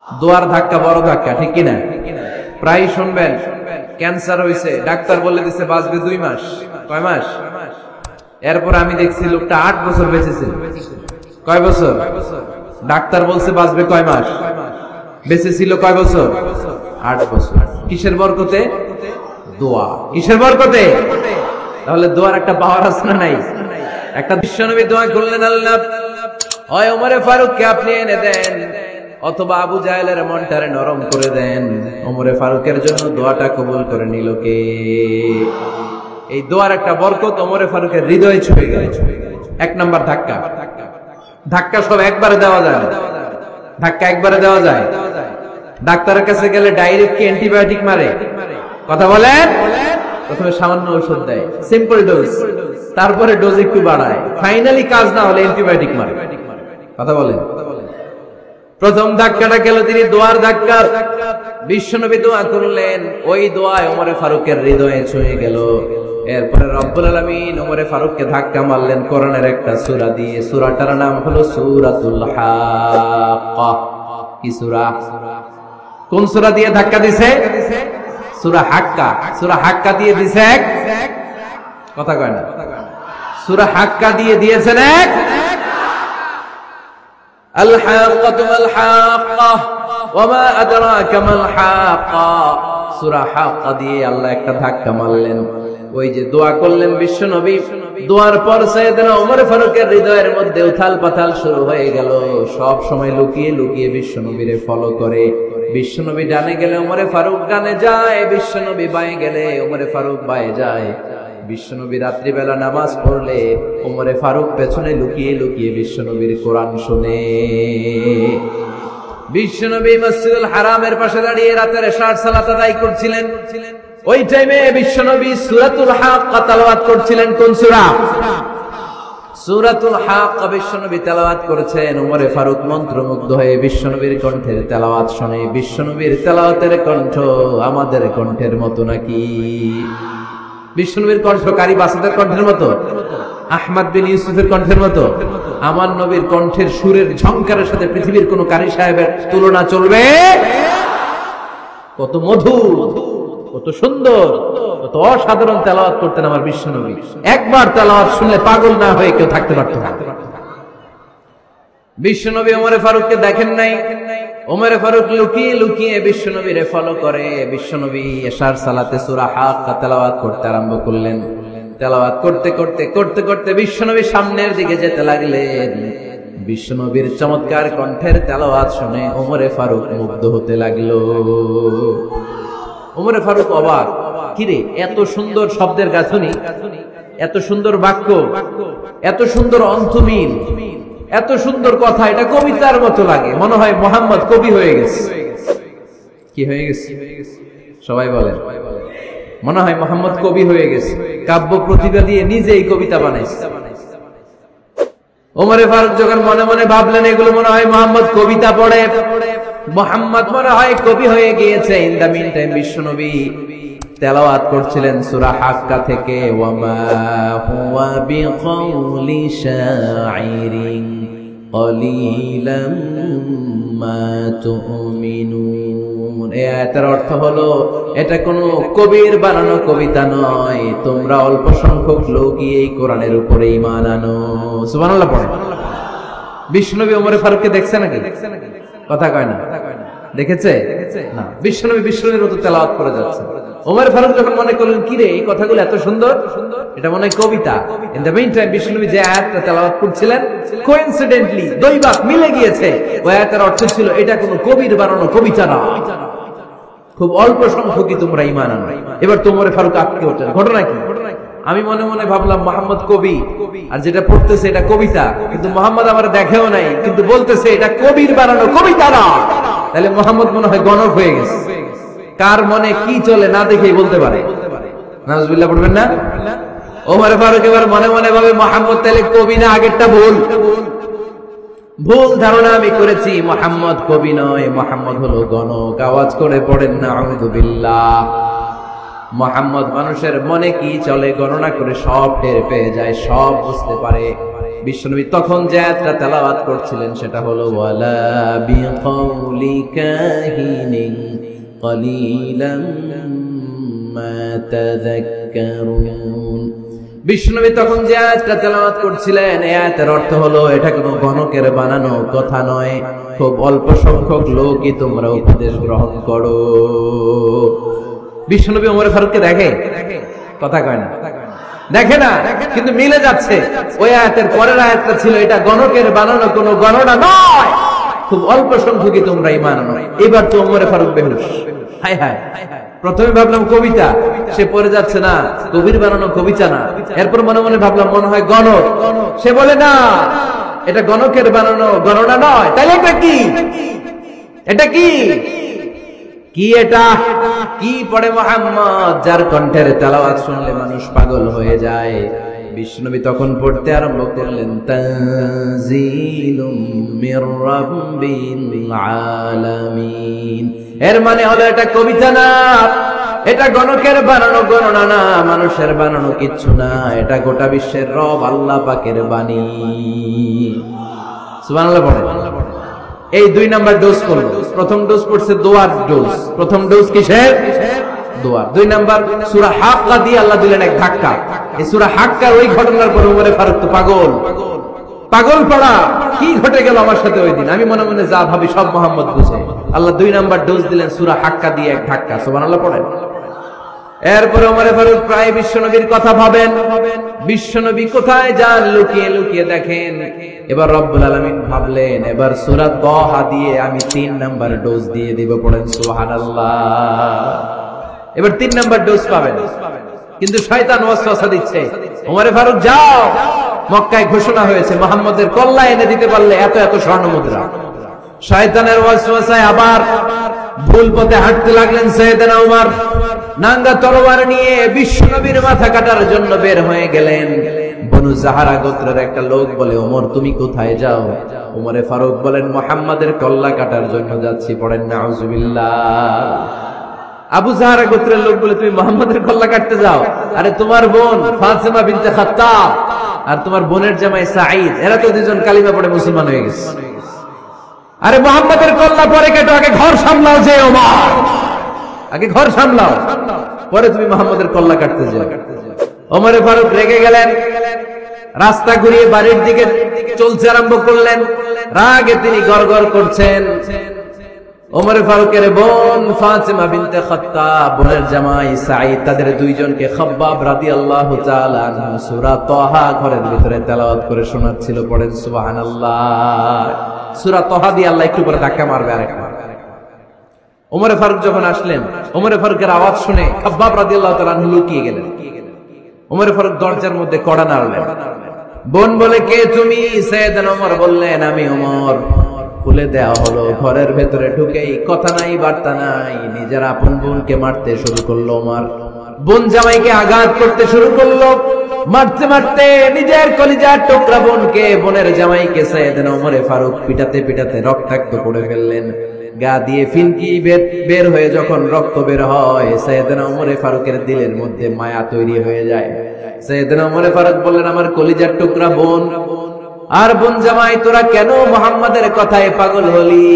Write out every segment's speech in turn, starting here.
দোয়ার ধাক্কা বড় ধাক্কা, ঠিক কিনা? প্রায় শুনবেন ক্যান্সার হয়েছে, ডাক্তার বলে দিচ্ছে বাঁচবে 2 মাস। কয় মাস? এরপর আমি দেখছি লোকটা 8 বছর বেঁচেছিল। কয় বছর? ডাক্তার বলছে বাঁচবে কয় মাস, বেঁচেছিল কয় বছর? 8 বছর। কিসের বরকতে? দোয়া। কিসের বরকতে? তাহলে দোয়ার একটা পাওয়ার আছে না নাই? একটা বিশ্বনবী দোয়া করলেন, আল্লাহ হয় ওমরে ফারুককে আপনি এনে দেন, অথবা আবু জাহেলের মনটারে নরম করে দেন। ওমরে ফারুকের জন্য দোয়াটা কবুল করে নিল কে? এই দোয়ার একটা বরকত ওমরে ফারুকের হৃদয়ে ছুঁয়ে গেল। 1 নাম্বার ধাক্কা। ধাক্কা সব একবারে দেওয়া যায় না। ধাক্কা একবারে দেওয়া যায়? ডাক্তারের কাছে গেলে ডাইরেক্ট কি অ্যান্টিবায়োটিক মারে? কথা বলেন। প্রথমে সামান্য ঔষধ দেয়, সিম্পল ডোজ, তারপরে ডোজ একটু বাড়ায়, ফাইনালি কাজ না হলে অ্যান্টিবায়োটিক মারে। কথা বলেন। প্রথম ধাক্কাটা গেল তিনি দোয়ার ধাক্কা। বিশ্বনবী দোয়া করলেন, ওই দোয়ায় ওমরে ফারুকের হৃদয়ে ছুঁয়ে গেল। এরপরে রব্বুল আলামিন ওমরে ফারুককে ধাক্কা মারলেন কোরআনের একটা সূরা দিয়ে। সূরাটার নাম হলো সূরাতুল হাক্কা। কি সূরা? কোন সূরা দিয়ে ধাক্কা দিছে? সূরা হাক্কা। সূরা হাক্কা দিয়ে দিছে এক, কথা কয় না। সূরা হাক্কা দিয়ে দিয়েছেন এক। আল হাক্কাতু মাল হাক্কা ওয়া মা আদরাকা মাল হাক্কা। সূরা হাক্কা দিয়ে আল্লাহ একটা ধাক্কা মারলেন। ওই যে দোয়া করলেন বিশ্বনবী, দোয়ার পর সাইয়েদনা ওমর ফারুকের হৃদয়ের মধ্যে উথাল পাথাল শুরু হয়ে গেল। সব সময় লুকিয়ে লুকিয়ে বিশ্বনবীরে ফলো করে। বিশ্বনবী ডানে গেলে ওমরে ফারুক ডানে যায়, বিশ্বনবী বাঁয়ে গেলে ওমরে ফারুক বাঁয়ে যায়। বিশ্বনবী রাত্রিবেলা নামাজ পড়লে ওমরে ফারুক পেছনে লুকিয়ে লুকিয়ে বিশ্বনবীর কোরআন শুনে। বিশ্বনবী মসজিদুল হারামের পাশে দাঁড়িয়ে রাতের এশার সালাত আদায় করছিলেন। ওই টাইমে বিশ্বনবী সূরাতুল হাক্কা তেলাওয়াত করছিলেন। কোন সূরা? সূরাতুল হাক্কা বিশ্বনবী তেলাওয়াত করেছেন। ওমরে ফারুক মন্ত্রমুগ্ধ হয়ে বিশ্বনবীর কণ্ঠের তেলাওয়াত শুনে। বিশ্বনবীর তেলাওয়াতের কণ্ঠ আমাদের কণ্ঠের মতো নাকি? বিশ্বনবীর কণ্ঠ কারি বাসাদের কণ্ঠের মতো? আহমদ বিন ইউসুফের কণ্ঠের মতো? আমার নবীর কণ্ঠের সুরের ঝংকারের সাথে পৃথিবীর কোন কারি সাহেবের তুলনা চলবে? কত মধুর, কত সুন্দর, কত অসাধারণ তেলাওয়াত করতেন আমার বিশ্বনবী। একবার তেলাওয়াত শুনলে পাগল না হয়ে কেউ থাকতে পারত না। বিশ্বনবী ওমরে ফারুককে দেখেন নাই। ওমরে ফারুক লুকিয়ে লুকিয়ে বিশ্বনবীরে ফলো করে। বিশ্বনবী এশার সালাতে সূরা হাক্কা তেলাওয়াত করতে আরম্ভ করলেন। তেলাওয়াত করতে করতে করতে করতে বিশ্বনবী সামনের দিকে যেতে লাগলেন। বিশ্বনবীর চমৎকার কণ্ঠের তেলাওয়াত শুনে ওমরে ফারুক মুগ্ধ হতে লাগলো। ওমরে ফারুক অবাক, কিরে এত সুন্দর শব্দের গাঁথনি, এত সুন্দর বাক্য, এত সুন্দর অন্তমিল, এত সুন্দর কথা, এটা কবিতার মতো লাগে। মনে হয় মুহাম্মদ কবি হয়ে গেছে। কি হয়ে গেছে? সবাই বলেন। মনে হয় মুহাম্মদ কবি হয়ে গেছে, কাব্য প্রতিভা দিয়ে নিজেই কবিতা বানাইছে। ওমরে ফারুক যখন মনে মনে ভাবলেন এগুলো মনে হয় মুহাম্মদ কবিতা পড়ে, মুহাম্মদ মনে হয় কবি হয়ে গিয়েছে। ইন দা মিন টাইম বিশ্বনবী তেলাওয়াত করছিলেন সূরা হাক্কা থেকে, ওয়ামা হুয়া বিকাউলি শাইরিন কলিলাম মা তুমিনুন। এই আয়াতের অর্থ হলো এটা কোনো কবির বানানো কবিতা নয়, তোমরা অল্প সংখ্যক লোকই এই কোরআনের উপরে ঈমান আনো। সুবহানাল্লাহ পড়ে। বিশ্বনবী ওমরে ফারুককে দেখছে নাকি? কথা কয় না। দেখেছে না? বিশ্বনবীর মতো তেলাওয়াত করে যাচ্ছে। ওমর ফারুক যখন মনে করলেন কিরে এই কথাগুলো এত সুন্দর, এটা মনে হয় কবিতা। ইন দ্য মিন টাইম বিশ্বনবী যে আয়াতটা তেলাওয়াত করছিলেন, কোইন্সিডেন্টলি দৈবাক মিলে গিয়েছে। ওই আয়াতের অর্থ ছিল এটা কোনো কবির বানানো কবিতা না, খুব অল্প সংখ্যকই তোমরা ঈমান আনো। এবার তো ওমর ফারুক আটকে ওঠেন। ঘটনা কি? আমি মনে মনে ভাবলাম মুহাম্মদ কবি, আর যেটা পড়তেছে এটা কবিতা, কিন্তু মুহাম্মদ আমার দেখেও নাই, কিন্তু বলতেছে এটা কবির বানানো কবিতা না। তাহলে মুহাম্মদ মনে হয় গণক হয়ে গেছে। কার মনে কি চলে না দেখেই বলতে পারে। নাউজুবিল্লাহ পড়বেন না? ওমর ফারুক এবার মনে মনে ভাবে মুহাম্মদ তাহলে কবি না, আগেরটা ভুল। ভুল ধারণা আমি করেছি, মুহাম্মদ কবি নয়, মুহাম্মদ হলো গণক। আওয়াজ করে পড়েন না আউযু বিল্লাহ। মুহাম্মদ মানুষের মনে কি চলে গণনা করে সব টের পেয়ে যায়, সব বুঝতে পারে। বিশ্বনবী তখন যে আয়াতটা তেলাওয়াত করছিলেন সেটা হলো ওয়ালা বিকাউলি কাহিনিন কলিলাম মা তাযাক্কারুন। বিশ্বনবী তখন যে আয়াতটা তেলাওয়াত করছিলেন এই আয়াতের অর্থ হলো এটা কোনো গণকের বানানো কথা নয়, খুব অল্প সংখ্যক লোকই তোমরা উপদেশ গ্রহণ করো। বিশ্বনবী ওমর ফারুককে দেখে? কথা কয় না, দেখে না, কিন্তু মিলে যাচ্ছে। ওই আয়াতের পরের আয়াতটা ছিল এটা গণকের বানানো কোনো গণনা নয়, খুব অল্প সংখ্যকই তোমরা ঈমান আনো। এবার তো ওমর ফারুক বেহুশ। হায় হায়, প্রথমে ভাবলাম কবিতা, সে পড়ে যাচ্ছে না কবির বানানো কবিতা না। এরপর মনে মনে ভাবলাম মনে হয় গণক, সে বলে না এটা গণকের বানানো গণনা নয়। তাহলে এটা কি? এটা কি? কি এটা? কি পড়ে মুহাম্মদ, যার কণ্ঠের তেলাওয়াত শুনলে মানুষ পাগল হয়ে যায়। বিশ্বনবী তখন পড়তে আরম্ভ করলেন তানজিলুম মির রাব্বিল আলামিন। এর মানে হলো এটা কবিতা না, এটা গণকের বানানো গণনা না, মানুষের বানানো কিচ্ছু না, এটা গোটা বিশ্বের রব আল্লাহ পাকের বাণী। সুবহানাল্লাহ পড়েন। এই 2 নাম্বার ডোজ করলো। প্রথম ডোজ পড়ছে দোয়ার ডোজ। প্রথম ডোজ কিসের? দোয়ার। 2 নাম্বার সূরা হাক্কা দিয়ে আল্লাহ দিলেন এক ধাক্কা। এই সূরা হাক্কার ওই ঘটনার পর ওমর ফারুক তো পাগল, পাগল পড়া। কি ঘটে গেল আমার সাথে ওই দিন? আমি মনে মনে যা ভাবি সব মোহাম্মদ বুঝে। আল্লাহ 2 নাম্বার ডোজ দিলেন সূরা হাক্কা দিয়ে এক ধাক্কা। সুবহানাল্লাহ পড়েন। এরপরে ওমর ফারুক প্রায় বিশ্বনবীর কথা ভাবেন, বিশ্বনবী কোথায় যান লুকিয়ে লুকিয়ে দেখেন। এবার রব্বুল আলামিন ভাবলেন এবার সূরা তাহা দিয়ে আমি 3 নাম্বার ডোজ দিয়ে দিব। পড়েন সুবহানাল্লাহ। এবার 3 নাম্বার ডোজ পাবেন, কিন্তু শয়তান ওয়াসওয়াসা দিচ্ছে, ওমর ফারুক যাও, মক্কায় ঘোষণা হয়েছে মুহাম্মদের কল্লা এনে দিতে পারলে এত এত স্বর্ণ মুদ্রা। শয়তানের ওয়াসওয়াসায় আবার ভুল পথে হাঁটতে লাগলেন সাইয়েদনা ওমর। নাঙ্গা তরবার নিয়ে বিশ্বনবীর মাথা কাটার জন্য বের হয়ে গেলেন। বনু জাহারা গোত্রের একটা লোক বলে ওমর তুমি কোথায় যাও? ওমরে ফারুক বলেন মুহাম্মাদের কল্লা কাটার জন্য যাচ্ছি। পড়েন নাউজুবিল্লাহ। আবু জাহারা গোত্রের লোক বলে তুমি মুহাম্মাদের কল্লা কাটতে যাও? আরে তোমার বোন ফাতিমা বিনতে খাত্তাব আর তোমার বোনের জামাই সাঈদ, এরা তো দুজন কালিমা পড়ে মুসলমান হয়ে গেছে। আরে মুহাম্মাদের কল্লা পরে কেটো, আগে ঘর সামলাও। যে ওমর আগে ঘর সামলাও, পরে তুমি মুহাম্মাদের কল্লা কাটতে যাও। ওমর ফারুক রেগে গেলেন, রাস্তা ঘুরিয়ে বাড়ির দিকে চলতে আরম্ভ করলেন। রাগে তিনি গড়গড় করছেন। ওমর ফারুকের বোন ফাতিমা বিনতে খাত্তাব, বোনের জামাই সাঈদ, তাদের 2 জনকে খাব্বাব রাদিয়াল্লাহু তাআলা আনহু সূরা তাহা ঘরের ভিতরে তেলাওয়াত করে শোনাচ্ছিল। পড়েন সুবহানাল্লাহ। সূরা তাহা দিয়ে আল্লাহ একটু পরে ধাক্কা মারবে আরেকবার। ওমর ফারুক যখন আসলেন, ওমর ফারুকের আওয়াজ শুনে খাব্বাব রাদিয়াল্লাহু তাআলা আনহু লুকিয়ে গেলেন। ওমর ফারুক দরজার মধ্যে কড়া নাড়লেন। বোন বলে কে তুমি? সাইয়েদনা ওমর বললেন আমি ওমর। খুলে দেওয়া হলো। ঘরের ভেতরে ঢুকেই কথা নাই বার্তা নাই, নিজের আপন বোনকে মারতে শুরু করলো ওমর। বোন জামাইকে আঘাত করতে শুরু করলো। মারতে মারতে নিজের কলিজার টুকরা বোনকে, বোনের জামাইকে সাইয়েদনা ওমর ফারুক পিটাতে পিটাতে রক্তাক্ত করে ফেললেন। গা দিয়ে ফিনকি বের হয়ে যখন রক্ত বের হয়, সাইয়েদনা ওমর ফারুকের দিলের মধ্যে মায়া তৈরি হয়ে যায়। সাইয়েদনা ওমর ফারুক বললেন আমার কলিজার টুকরা বোন আর বোন জামাই, তোরা কেন মুহাম্মাদের কথায় পাগল হলি?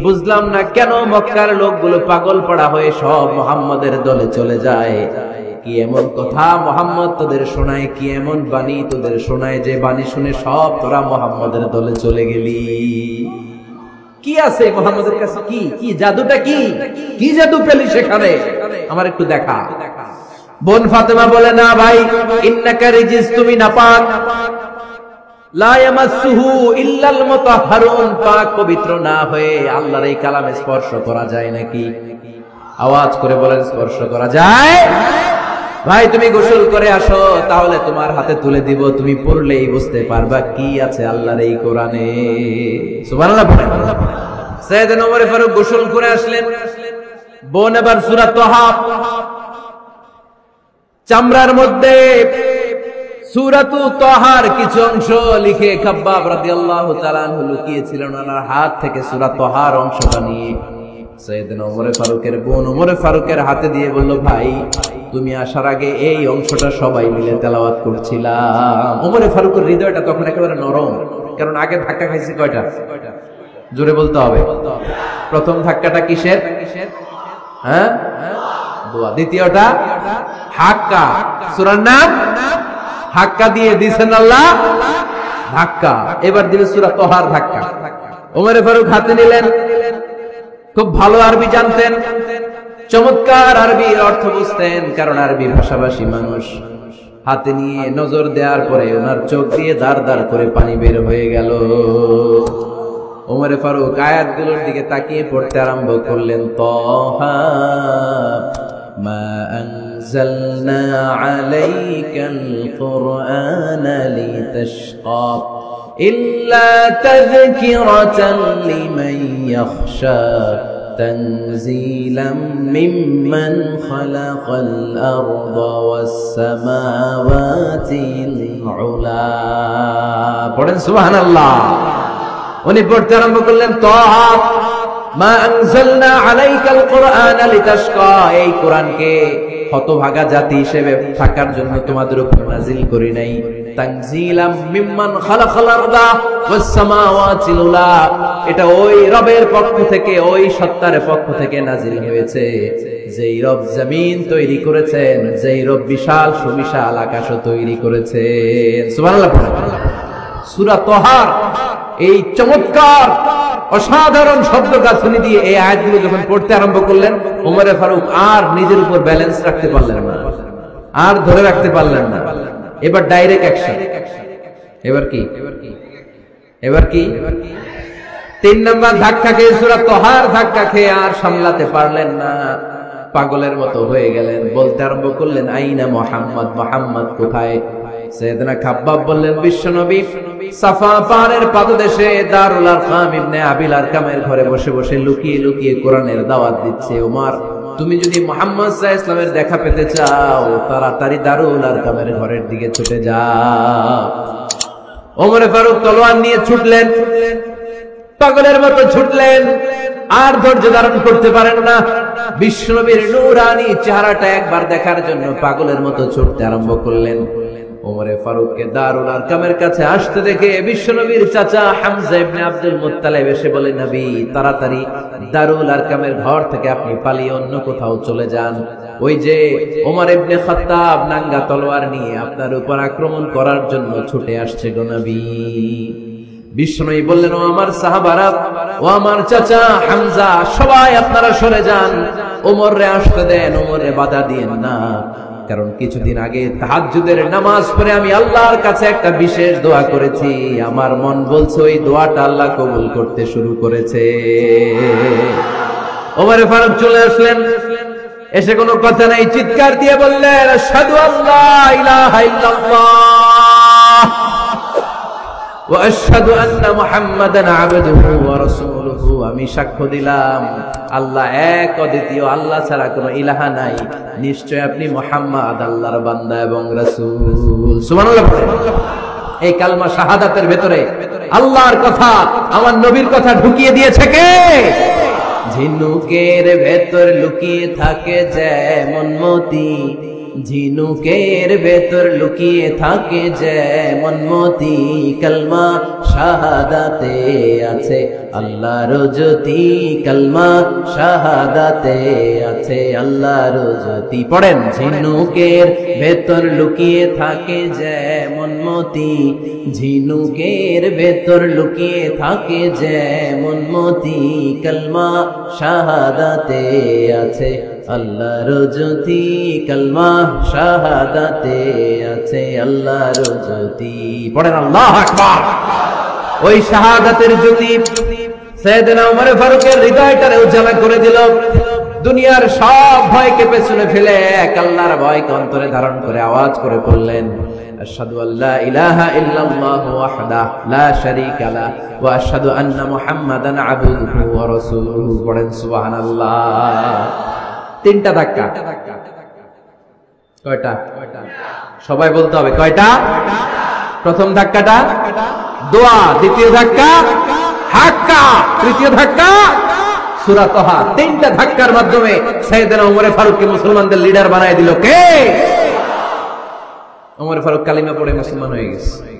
বুঝলাম না কেন মক্কার লোকগুলো পাগল পড়া হয়ে সব মুহাম্মাদের দলে চলে যায়। কি এমন কথা মুহাম্মদ তোদের শোনায়, কি এমন বাণী তোদের শোনায় যে বাণী শুনে সব তোরা মুহাম্মাদের দলে চলে গেলি? কি আছে মুহাম্মাদের কাছে? কি কি জাদুটা? কি কি জাদু পেলি সেখানে? আমার একটু দেখা। বোন ফাতেমা বলে না ভাই, ইন্নাকা রিজিস, তুমি নাপাক, লা ইয়ামাসসুহু ইল্লাল মুতাহহারুন, পাক পবিত্র না হয়ে আল্লাহর এই কালামে স্পর্শ করা যায় নাকি? আওয়াজ করে বলেন স্পর্শ করা যায়? ভাই তুমি গোসল করে আসো, তাহলে তোমার হাতে তুলে দিব, তুমি পড়লেই বুঝতে পারবা কি আছে আল্লাহর এই কোরআনে। সুবহানাল্লাহ পড়েন। সাইয়েদনা ওমর ফারুক গোসল করে আসলেন। বোন এবার সূরা তাহা চামড়ার মধ্যে সূরাতু তাহার কিছু অংশ লিখে খাব্বাব রাদিয়াল্লাহু তাআলা আনহু লুকিয়েছিলেন, ওনার হাত থেকে সূরা তাহার অংশটা নিয়ে সাইয়েদনা ওমর ফারুকের বোন ওমর ফারুকের হাতে দিয়ে বলল, ভাই তুমি আসার আগে এই অংশটা সবাই মিলে তেলাওয়াত করছিলাম। ওমর ফারুকের হৃদয়টা তখন একেবারে নরম, কারণ আগে ধাক্কা খাইছে কয়টা? জোরে বলতে হবে। প্রথম ধাক্কাটা কিসের? হ্যাঁ, দোয়া। দ্বিতীয়টা হাক্কা, সূরার নাম হাক্কা দিয়ে দিয়েছেন আল্লাহ ধাক্কা। এবার দিলেন সূরা তহার ধাক্কা। ওমর ফারুক হাতে নিলেন, খুব ভালো আরবি জানতেন, চমৎকার আরবির অর্থ বুঝতেন, কারণ আরবি ভাষাভাষী মানুষ। হাতে নিয়ে নজর দেওয়ার পরে ওনার চোখ দিয়ে দাঁড় দাঁড় করে পানি বের হয়ে গেল। ওমর ফারুক আয়াতগুলোর দিকে তাকিয়ে পড়তে আরম্ভ করলেন, তাহা মা আনজালনা আলাইকাল কুরআনা লিতাশকা ইল্লা তাযকিরাতান লিমান ইয়াখশা তানজিলাম মিম্মান খালাকাল আরদা ওয়াস সামাওয়াতিল উলা। পড়েন সুবহানাল্লাহ। উনি পড়তে আরম্ভ করলেন, তাহা মা আনজালনা আলাইকাল কুরআনা লিতাশকা, এই কোরআনকে হতভাগা জাতি হিসেবে থাকার জন্য তোমাদের উপর নাজিল করি নাই। তানজিলাম মিম্মান খালাকাল আরদা ওয়াস সামাওয়াতিল উলা, এটা ওই রবের পক্ষ থেকে, ওই সত্তার পক্ষ থেকে নাজিল হয়েছে যেই রব জমিন তৈরি করেছেন, যেই রব বিশাল সুবিশাল আকাশও তৈরি করেছেন। সুবহানাল্লাহ। সূরা তহার এই চমৎকার অসাধারণ শব্দ গাছনি দিয়ে এই আয়াতগুলো যখন পড়তে আরম্ভ করলেন, ওমর ফারুক আর নিজের উপর ব্যালেন্স রাখতে পারলেন না, আর ধরে রাখতে পারলেন না। এবার ডাইরেক্ট অ্যাকশন। এবার কি? এবার কি? 3 নাম্বার ধাক্কা খেয়ে, সূরা তহার ধাক্কা খেয়ে আর সামলাতে পারলেন না, পাগলের মতো হয়ে গেলেন। বলতে আরম্ভ করলেন, আইনা মুহাম্মদ, মুহাম্মদ কোথায়? সাইয়েদনা খাব্বাব বললেন, বিশ্বনবী সাফা পাহাড়ের পাদদেশে দারুল আরকাম ইবনে আবিল আরকামের ঘরে বসে বসে লুকিয়ে লুকিয়ে কোরআনের দাওয়াত দিচ্ছে। ওমর, তুমি যদি মুহাম্মদ সাল্লাল্লাহু আলাইহি ওয়াসাল্লামের দেখা পেতে চাও, তাড়াতাড়ি দারুল আরকামের ঘরের দিকে ছুটে যাও। ওমর ফারুক তলোয়ার নিয়ে ছুটলেন, পাগলের মতো ছুটলেন, আর ধৈর্য ধারণ করতে পারেন না। বিশ্বনবীর নূরানী চেহারাটা একবার দেখার জন্য পাগলের মতো ছুটতে আরম্ভ করলেন। ওমর ফারুককে দারুল আরকামের কাছে আসতে দেখে বিশ্বনবীর চাচা হামজা ইবনে আব্দুল মুত্তালিব এসে বলে, নবী তাড়াতাড়ি দারুল আরকামের ঘর থেকে আপনি পালিয়ে অন্য কোথাও চলে যান। ওই যে ওমর ইবনে খাত্তাব নাঙ্গা তলোয়ার নিয়ে আপনার উপর আক্রমণ করার জন্য ছুটে আসছে গো নবী। বিশ্বনবী বললেন, ও আমার সাহাবারা, ও আমার চাচা হামজা, সবাই আপনারা সরে যান, ওমরে আসতে দেন, ওমরে বাধা দিয়েন না। কারণ কিছুদিন আগে তাহাজ্জুদের নামাজ পড়ে আমি আল্লাহর কাছে একটা বিশেষ দোয়া করেছি, আমার মন বলছে ওই দোয়াটা আল্লাহ কবুল করতে শুরু করেছে। ওমর ফারুক চলে আসলেন, এসে কোনো কথা নাই, চিৎকার দিয়ে বললেন, আশহাদু আল্লা ইলাহা ইল্লাল্লাহ ওয়া আশহাদু আন্না মুহাম্মাদান আবদুহু ওয়া রাসূলুহু, আমি সাক্ষ্য দিলাম আল্লাহ এক, অদ্বিতীয়, আল্লাহ ছাড়া কোনো ইলাহা নাই, নিশ্চয় আপনি মুহাম্মদ আল্লাহর বান্দা এবং রাসূল। সুবহানাল্লাহ। এই কালমা শাহাদাতের ভেতরে আল্লাহর কথা, আমার নবীর কথা ঢুকিয়ে দিয়েছে কে? ঝিনুকের ভেতর লুকিয়ে থাকে যেমন মতি, ঝিনুকের ভেতর লুকিয়ে থাকে যেমন মতি, কালমা শাহাদাতে আছে আল্লাহর জ্যোতি, কালমা শাহাদাতে আছে আল্লাহর জ্যোতি। পড়েন, ঝিনুকের ভেতর লুকিয়ে থাকে যেমন মতি, ঝিনুকের ভেতর লুকিয়ে থাকে যেমন মতি, কালমা শাহাদাতে আছে আল্লাহর জ্যোতি, কালমা শাহাদাতে আছে আল্লাহর জ্যোতি। পড়েন আল্লাহু আকবার। ওই শাহাদাতের জ্যোতি সাইয়েদনা ওমর ফারুকের হৃদয়টারে উজালা করে দিল। দুনিয়ার সব ভয়কে পেছনে ফেলে এক আল্লাহর ভয়কে অন্তরে ধারণ করে আওয়াজ করে বললেন, আশহাদু আল্লা ইলাহা ইল্লাল্লাহু ওয়াহদাহু লা শারীকা লাহু ওয়া আশহাদু আন্না মুহাম্মাদান আবদুহু ওয়া রাসূলুহু। পড়েন সুবহানাল্লাহ। 3টা ধাক্কা। কয়টা? সবাই বলতে হবে কয়টা? প্রথম ধাক্কাটা দোয়া, দ্বিতীয় ধাক্কা হাক্কা, তৃতীয় ধাক্কা সূরা তাহা, 3টা ধাক্কার মাধ্যমে সাইয়েদনা ওমর ফারুককে মুসলমানদের লিডার বানায় দিল কে? ওমর ফারুক কালিমা পড়ে মুসলমান হয়ে গেছে।